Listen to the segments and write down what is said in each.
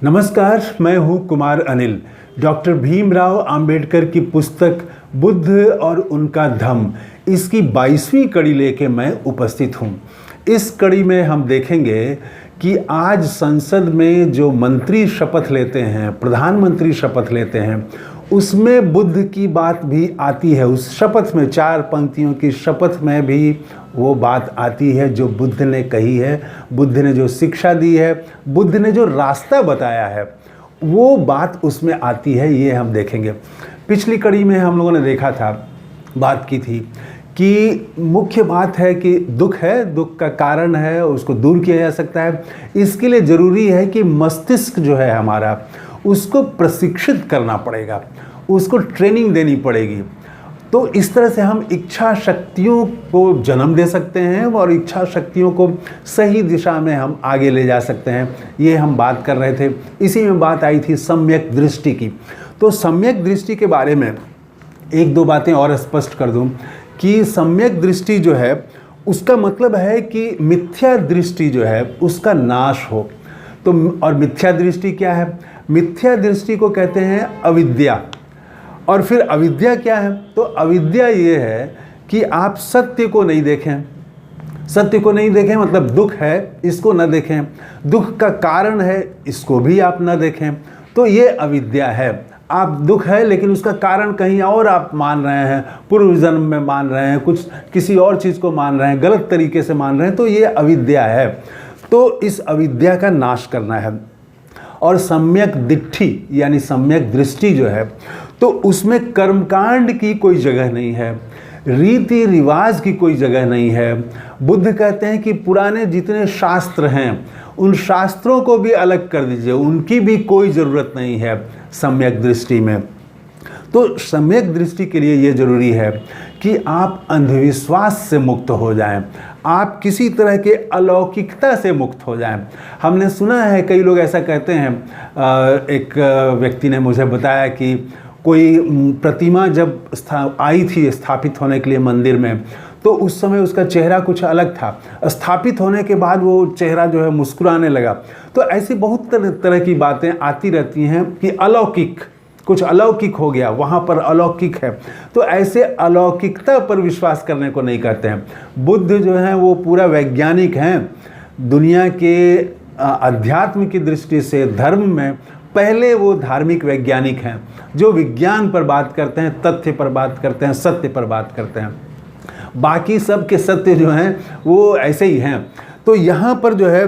नमस्कार, मैं हूं कुमार अनिल। डॉक्टर भीमराव अंबेडकर की पुस्तक बुद्ध और उनका धम्म, इसकी 22वीं कड़ी लेके मैं उपस्थित हूं। इस कड़ी में हम देखेंगे कि आज संसद में जो मंत्री शपथ लेते हैं, प्रधानमंत्री शपथ लेते हैं, उसमें बुद्ध की बात भी आती है। उस शपथ में 4 पंक्तियों की शपथ में भी वो बात आती है जो बुद्ध ने कही है, बुद्ध ने जो शिक्षा दी है, बुद्ध ने जो रास्ता बताया है, वो बात उसमें आती है। ये हम देखेंगे। पिछली कड़ी में हम लोगों ने देखा था, बात की थी कि मुख्य बात है कि दुख है, दुख का कारण है, उसको दूर किया जा सकता है। इसके लिए ज़रूरी है कि मस्तिष्क जो है हमारा, उसको प्रशिक्षित करना पड़ेगा, उसको ट्रेनिंग देनी पड़ेगी। तो इस तरह से हम इच्छा शक्तियों को जन्म दे सकते हैं और इच्छा शक्तियों को सही दिशा में हम आगे ले जा सकते हैं। ये हम बात कर रहे थे। इसी में बात आई थी सम्यक दृष्टि की। तो सम्यक दृष्टि के बारे में 1-2 बातें और स्पष्ट कर दूं कि सम्यक दृष्टि जो है, उसका मतलब है कि मिथ्या दृष्टि जो है उसका नाश हो। तो और मिथ्या दृष्टि क्या है? मिथ्या दृष्टि को कहते हैं अविद्या। और फिर अविद्या क्या है? तो अविद्या ये है कि आप सत्य को नहीं देखें। सत्य को नहीं देखें मतलब दुख है, इसको न देखें। दुख का कारण है, इसको भी आप न देखें। तो ये अविद्या है। आप दुख है लेकिन उसका कारण कहीं और आप मान रहे हैं, पूर्व जन्म में मान रहे हैं, कुछ किसी और चीज़ को मान रहे हैं, गलत तरीके से मान रहे हैं। तो ये अविद्या है। तो इस अविद्या का नाश करना है। और सम्यक दिट्ठी यानी सम्यक दृष्टि जो है, तो उसमें कर्मकांड की कोई जगह नहीं है, रीति रिवाज की कोई जगह नहीं है। बुद्ध कहते हैं कि पुराने जितने शास्त्र हैं, उन शास्त्रों को भी अलग कर दीजिए, उनकी भी कोई ज़रूरत नहीं है सम्यक दृष्टि में। तो सम्यक दृष्टि के लिए ये ज़रूरी है कि आप अंधविश्वास से मुक्त हो जाएं, आप किसी तरह के अलौकिकता से मुक्त हो जाएं। हमने सुना है, कई लोग ऐसा कहते हैं। एक व्यक्ति ने मुझे बताया कि कोई प्रतिमा जब आई थी स्थापित होने के लिए मंदिर में, तो उस समय उसका चेहरा कुछ अलग था। स्थापित होने के बाद वो चेहरा जो है मुस्कुराने लगा। तो ऐसी बहुत तरह की बातें आती रहती हैं कि अलौकिक, कुछ अलौकिक हो गया, वहाँ पर अलौकिक है। तो ऐसे अलौकिकता पर विश्वास करने को नहीं कहते हैं। बुद्ध जो हैं वो पूरा वैज्ञानिक हैं। दुनिया के अध्यात्म की दृष्टि से धर्म में पहले वो धार्मिक वैज्ञानिक हैं, जो विज्ञान पर बात करते हैं, तथ्य पर बात करते हैं, सत्य पर बात करते हैं। बाकी सब के सत्य जो हैं वो ऐसे ही हैं। तो यहाँ पर जो है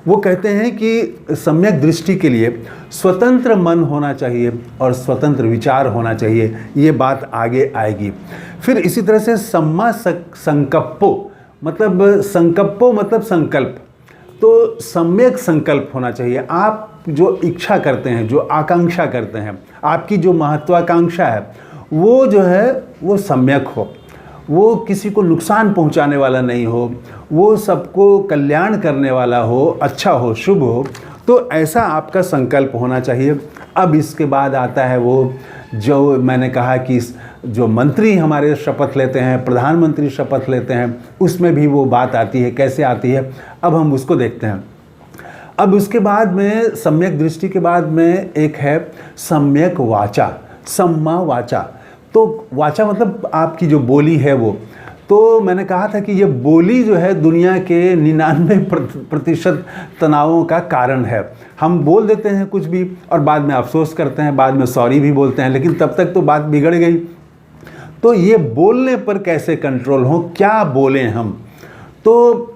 वो कहते हैं कि सम्यक दृष्टि के लिए स्वतंत्र मन होना चाहिए और स्वतंत्र विचार होना चाहिए। ये बात आगे आएगी। फिर इसी तरह से सम्मा संकप्पो मतलब संकल्प। तो सम्यक संकल्प होना चाहिए। आप जो इच्छा करते हैं, जो आकांक्षा करते हैं, आपकी जो महत्वाकांक्षा है, वो जो है वो सम्यक हो, वो किसी को नुकसान पहुंचाने वाला नहीं हो, वो सबको कल्याण करने वाला हो, अच्छा हो, शुभ हो। तो ऐसा आपका संकल्प होना चाहिए। अब इसके बाद आता है वो जो मैंने कहा कि जो मंत्री हमारे शपथ लेते हैं, प्रधानमंत्री शपथ लेते हैं, उसमें भी वो बात आती है। कैसे आती है, अब हम उसको देखते हैं। अब उसके बाद में सम्यक दृष्टि के बाद में एक है सम्यक वाचा, सम्मा वाचा। तो वाचा मतलब आपकी जो बोली है वो। तो मैंने कहा था कि ये बोली जो है दुनिया के 99% तनावों का कारण है। हम बोल देते हैं कुछ भी और बाद में अफसोस करते हैं, बाद में सॉरी भी बोलते हैं, लेकिन तब तक तो बात बिगड़ गई। तो ये बोलने पर कैसे कंट्रोल हो, क्या बोलें हम। तो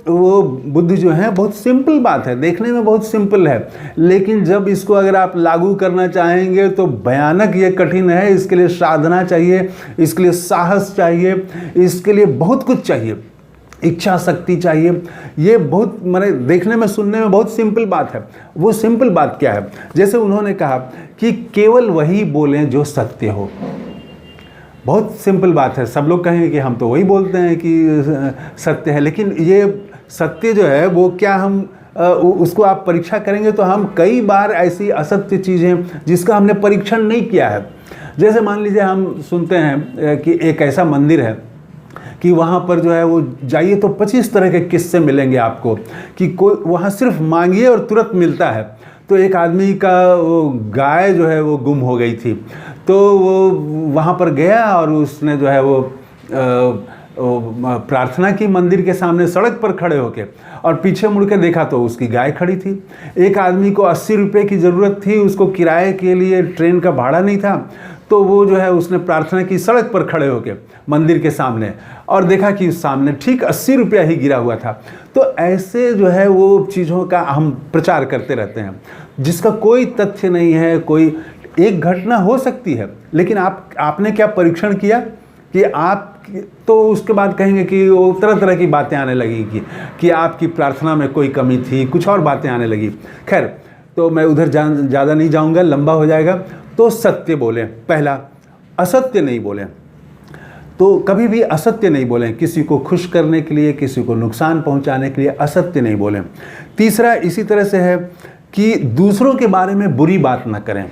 वो बुद्ध जो है, बहुत सिंपल बात है, देखने में बहुत सिंपल है, लेकिन जब इसको अगर आप लागू करना चाहेंगे तो भयानक ये कठिन है। इसके लिए साधना चाहिए, इसके लिए साहस चाहिए, इसके लिए बहुत कुछ चाहिए, इच्छा शक्ति चाहिए। ये बहुत माने देखने में, सुनने में बहुत सिंपल बात है। वो सिंपल बात क्या है? जैसे उन्होंने कहा कि केवल वही बोलें जो सत्य हो। बहुत सिंपल बात है। सब लोग कहेंगे कि हम तो वही बोलते हैं कि सत्य है, लेकिन ये सत्य जो है वो क्या, हम उसको आप परीक्षा करेंगे तो हम कई बार ऐसी असत्य चीज़ें जिसका हमने परीक्षण नहीं किया है। जैसे मान लीजिए हम सुनते हैं कि एक ऐसा मंदिर है कि वहाँ पर जो है वो जाइए तो 25 तरह के किस्से मिलेंगे आपको, कि कोई वहाँ सिर्फ मांगिए और तुरंत मिलता है। तो एक आदमी का वो गाय जो है वो गुम हो गई थी। तो वो वहाँ पर गया और उसने जो है वो प्रार्थना की मंदिर के सामने सड़क पर खड़े होके, और पीछे मुड़ के देखा तो उसकी गाय खड़ी थी। एक आदमी को 80 रुपये की ज़रूरत थी, उसको किराए के लिए ट्रेन का भाड़ा नहीं था, तो वो जो है उसने प्रार्थना की सड़क पर खड़े होके मंदिर के सामने, और देखा कि उस सामने ठीक 80 रुपया ही गिरा हुआ था। तो ऐसे जो है वो चीज़ों का हम प्रचार करते रहते हैं जिसका कोई तथ्य नहीं है। कोई एक घटना हो सकती है, लेकिन आपने क्या परीक्षण किया कि आप, तो उसके बाद कहेंगे कि वो तरह तरह की बातें आने लगी कि आपकी प्रार्थना में कोई कमी थी, कुछ और बातें आने लगी। खैर, तो मैं उधर ज़्यादा नहीं जाऊंगा, लंबा हो जाएगा। तो सत्य बोलें, पहला असत्य नहीं बोलें। तो कभी भी असत्य नहीं बोलें, किसी को खुश करने के लिए, किसी को नुकसान पहुंचाने के लिए असत्य नहीं बोलें। तीसरा इसी तरह से है कि दूसरों के बारे में बुरी बात ना करें।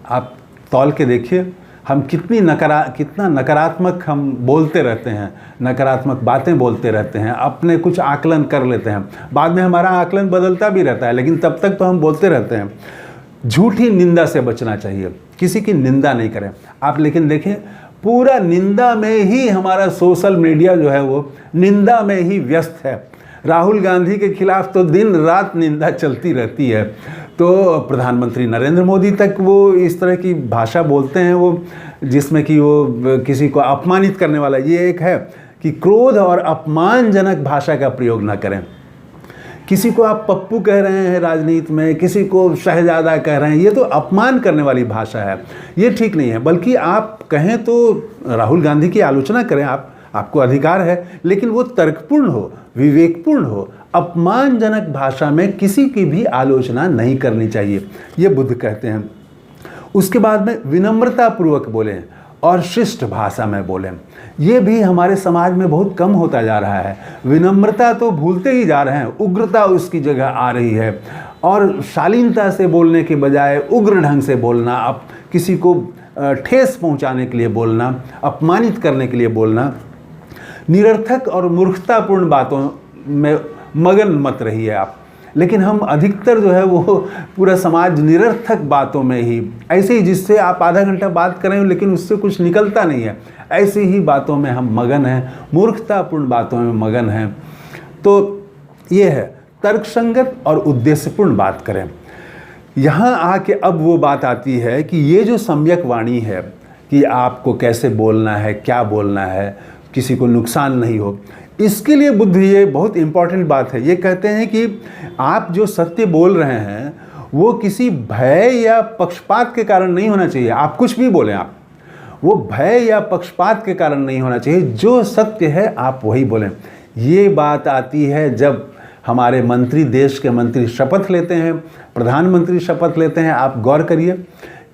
आप तौल के देखिए, हम कितना नकारात्मक हम बोलते रहते हैं, नकारात्मक बातें बोलते रहते हैं, अपने कुछ आकलन कर लेते हैं, बाद में हमारा आकलन बदलता भी रहता है, लेकिन तब तक तो हम बोलते रहते हैं। झूठी निंदा से बचना चाहिए, किसी की निंदा नहीं करें आप। लेकिन देखें, पूरा निंदा में ही हमारा सोशल मीडिया जो है वो निंदा में ही व्यस्त है। राहुल गांधी के खिलाफ तो दिन रात निंदा चलती रहती है। तो प्रधानमंत्री नरेंद्र मोदी तक वो इस तरह की भाषा बोलते हैं वो, जिसमें कि वो किसी को अपमानित करने वाला। ये एक है कि क्रोध और अपमानजनक भाषा का प्रयोग ना करें। किसी को आप पप्पू कह रहे हैं राजनीति में, किसी को शहजादा कह रहे हैं, ये तो अपमान करने वाली भाषा है, ये ठीक नहीं है। बल्कि आप कहें तो राहुल गांधी की आलोचना करें, आपको अधिकार है, लेकिन वो तर्कपूर्ण हो, विवेकपूर्ण हो। अपमानजनक भाषा में किसी की भी आलोचना नहीं करनी चाहिए, ये बुद्ध कहते हैं। उसके बाद में विनम्रतापूर्वक बोलें और शिष्ट भाषा में बोलें। ये भी हमारे समाज में बहुत कम होता जा रहा है। विनम्रता तो भूलते ही जा रहे हैं, उग्रता उसकी जगह आ रही है। और शालीनता से बोलने के बजाय उग्र ढंग से बोलना, अब किसी को ठेस पहुंचाने के लिए बोलना, अपमानित करने के लिए बोलना। निरर्थक और मूर्खतापूर्ण बातों में मगन मत रहिए आप। लेकिन हम अधिकतर जो है वो पूरा समाज निरर्थक बातों में ही, ऐसे ही जिससे आप आधा घंटा बात करें लेकिन उससे कुछ निकलता नहीं है, ऐसी ही बातों में हम मगन हैं, मूर्खतापूर्ण बातों में मगन हैं। तो ये है, तर्कसंगत और उद्देश्यपूर्ण बात करें। यहाँ आके अब वो बात आती है कि ये जो सम्यक वाणी है कि आपको कैसे बोलना है, क्या बोलना है, किसी को नुकसान नहीं हो, इसके लिए बुद्ध, ये बहुत इंपॉर्टेंट बात है। ये कहते हैं कि आप जो सत्य बोल रहे हैं वो किसी भय या पक्षपात के कारण नहीं होना चाहिए। आप कुछ भी बोलें, आप वो भय या पक्षपात के कारण नहीं होना चाहिए। जो सत्य है आप वही बोलें। ये बात आती है जब हमारे मंत्री, देश के मंत्री शपथ लेते हैं, प्रधानमंत्री शपथ लेते हैं। आप गौर करिए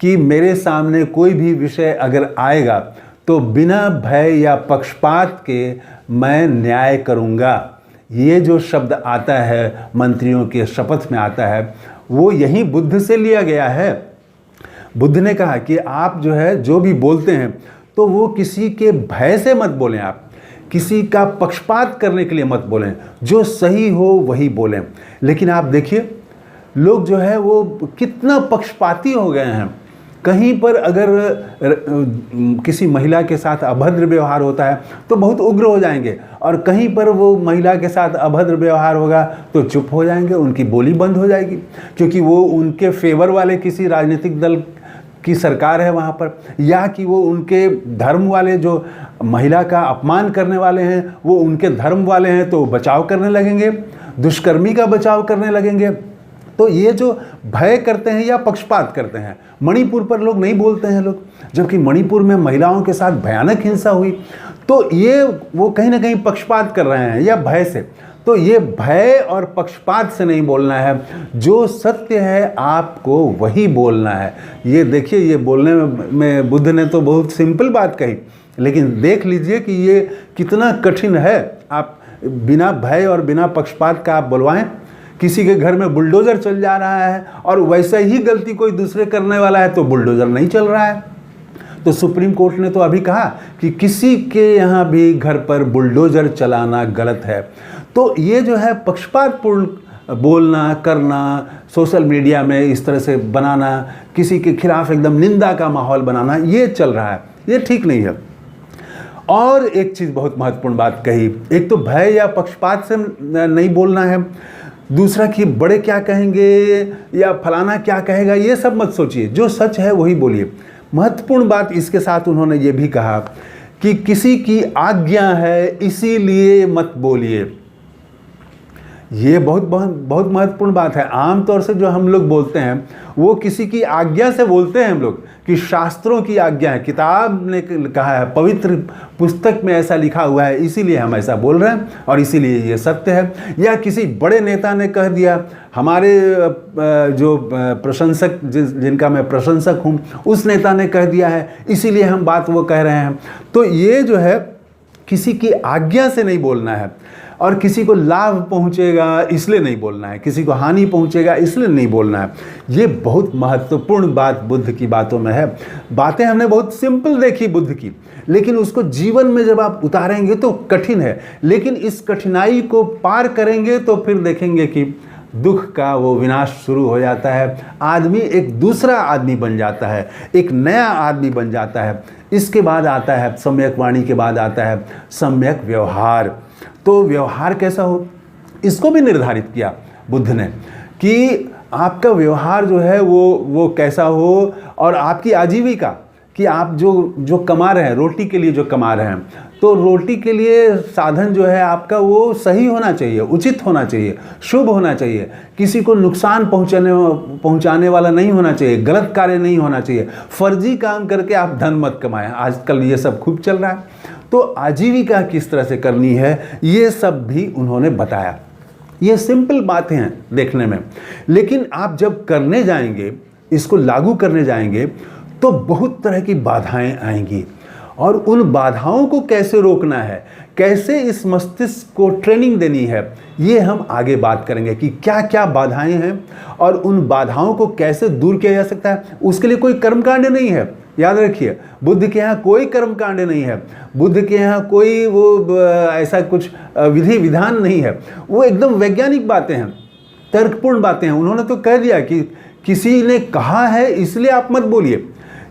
कि मेरे सामने कोई भी विषय अगर आएगा तो बिना भय या पक्षपात के मैं न्याय करूंगा। ये जो शब्द आता है मंत्रियों के शपथ में आता है, वो यही बुद्ध से लिया गया है। बुद्ध ने कहा कि आप जो है जो भी बोलते हैं तो वो किसी के भय से मत बोलें, आप किसी का पक्षपात करने के लिए मत बोलें, जो सही हो वही बोलें। लेकिन आप देखिए लोग जो है वो कितना पक्षपाती हो गए हैं। कहीं पर अगर किसी महिला के साथ अभद्र व्यवहार होता है तो बहुत उग्र हो जाएंगे, और कहीं पर वो महिला के साथ अभद्र व्यवहार होगा तो चुप हो जाएंगे, उनकी बोली बंद हो जाएगी, क्योंकि वो उनके फेवर वाले किसी राजनीतिक दल की सरकार है वहाँ पर, या कि वो उनके धर्म वाले जो महिला का अपमान करने वाले हैं वो उनके धर्म वाले हैं, तो बचाव करने लगेंगे, दुष्कर्मी का बचाव करने लगेंगे। तो ये जो भय करते हैं या पक्षपात करते हैं, मणिपुर पर लोग नहीं बोलते हैं लोग, जबकि मणिपुर में महिलाओं के साथ भयानक हिंसा हुई, तो ये वो कहीं ना कहीं पक्षपात कर रहे हैं या भय से। तो ये भय और पक्षपात से नहीं बोलना है, जो सत्य है आपको वही बोलना है। ये देखिए, ये बोलने में बुद्ध ने तो बहुत सिंपल बात कही, लेकिन देख लीजिए कि ये कितना कठिन है। आप बिना भय और बिना पक्षपात का आप बुलवाएं। किसी के घर में बुलडोज़र चल जा रहा है और वैसे ही गलती कोई दूसरे करने वाला है तो बुलडोज़र नहीं चल रहा है। तो सुप्रीम कोर्ट ने तो अभी कहा कि किसी के यहाँ भी घर पर बुलडोज़र चलाना गलत है। तो ये जो है पक्षपातपूर्ण बोलना करना, सोशल मीडिया में इस तरह से बनाना, किसी के खिलाफ एकदम निंदा का माहौल बनाना, ये चल रहा है, ये ठीक नहीं है। और एक चीज़ बहुत महत्वपूर्ण बात कही, एक तो भय या पक्षपात से नहीं बोलना है, दूसरा कि बड़े क्या कहेंगे या फलाना क्या कहेगा, ये सब मत सोचिए, जो सच है वही बोलिए। महत्वपूर्ण बात इसके साथ उन्होंने ये भी कहा कि किसी की आज्ञा है इसीलिए मत बोलिए। ये बहुत महत्वपूर्ण बात है। आमतौर से जो हम लोग बोलते हैं वो किसी की आज्ञा से बोलते हैं हम लोग, कि शास्त्रों की आज्ञा है, किताब ने कहा है, पवित्र पुस्तक में ऐसा लिखा हुआ है, इसीलिए हम ऐसा बोल रहे हैं और इसीलिए ये सत्य है। या किसी बड़े नेता ने कह दिया, हमारे जो प्रशंसक जिनका मैं प्रशंसक हूँ उस नेता ने कह दिया है, इसीलिए हम बात वो कह रहे हैं। तो ये जो है किसी की आज्ञा से नहीं बोलना है, और किसी को लाभ पहुंचेगा इसलिए नहीं बोलना है, किसी को हानि पहुंचेगा इसलिए नहीं बोलना है। ये बहुत महत्वपूर्ण बात बुद्ध की बातों में है। बातें हमने बहुत सिंपल देखी बुद्ध की, लेकिन उसको जीवन में जब आप उतारेंगे तो कठिन है, लेकिन इस कठिनाई को पार करेंगे तो फिर देखेंगे कि दुख का वो विनाश शुरू हो जाता है, आदमी एक दूसरा आदमी बन जाता है, एक नया आदमी बन जाता है। इसके बाद आता है सम्यक वाणी, के बाद आता है सम्यक व्यवहार। तो व्यवहार कैसा हो, इसको भी निर्धारित किया बुद्ध ने कि आपका व्यवहार जो है वो कैसा हो, और आपकी आजीविका, कि आप जो कमा रहे हैं, रोटी के लिए जो कमा रहे हैं, तो रोटी के लिए साधन जो है आपका वो सही होना चाहिए, उचित होना चाहिए, शुभ होना चाहिए, किसी को नुकसान पहुंचाने वाला नहीं होना चाहिए, गलत कार्य नहीं होना चाहिए, फर्जी काम करके आप धन मत कमाएं। आजकल ये सब खूब चल रहा है। तो आजीविका किस तरह से करनी है, ये सब भी उन्होंने बताया। ये सिंपल बातें हैं देखने में, लेकिन आप जब करने जाएंगे, इसको लागू करने जाएंगे, तो बहुत तरह की बाधाएं आएंगी, और उन बाधाओं को कैसे रोकना है, कैसे इस मस्तिष्क को ट्रेनिंग देनी है, ये हम आगे बात करेंगे कि क्या क्या बाधाएं हैं और उन बाधाओं को कैसे दूर किया जा सकता है। उसके लिए कोई कर्मकांड नहीं है, याद रखिए, बुद्ध के यहाँ कोई कर्मकांड नहीं है, बुद्ध के यहाँ कोई वो ऐसा कुछ विधि विधान नहीं है, वो एकदम वैज्ञानिक बातें हैं, तर्कपूर्ण बातें हैं। उन्होंने तो कह दिया कि किसी ने कहा है इसलिए आप मत बोलिए।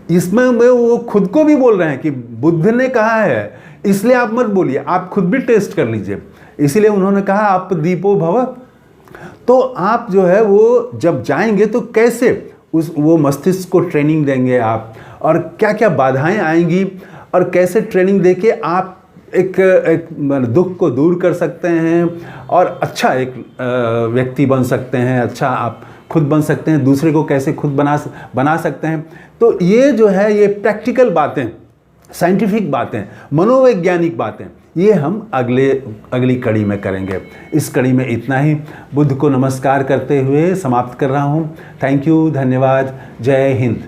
इसमें वो खुद को भी बोल रहे हैं कि बुद्ध ने कहा है इसलिए आप मत बोलिए, आप खुद भी टेस्ट कर लीजिए। इसीलिए उन्होंने कहा आप दीपो भव। तो आप जो है वो जब जाएंगे तो कैसे वो मस्तिष्क को ट्रेनिंग देंगे आप, और क्या क्या बाधाएं आएंगी, और कैसे ट्रेनिंग देके आप एक दुख को दूर कर सकते हैं और अच्छा एक व्यक्ति बन सकते हैं, अच्छा आप खुद बन सकते हैं, दूसरे को कैसे खुद बना सकते हैं। तो ये जो है ये प्रैक्टिकल बातें, साइंटिफिक बातें, मनोवैज्ञानिक बातें, ये हम अगली कड़ी में करेंगे। इस कड़ी में इतना ही। बुद्ध को नमस्कार करते हुए समाप्त कर रहा हूँ। थैंक यू, धन्यवाद, जय हिंद।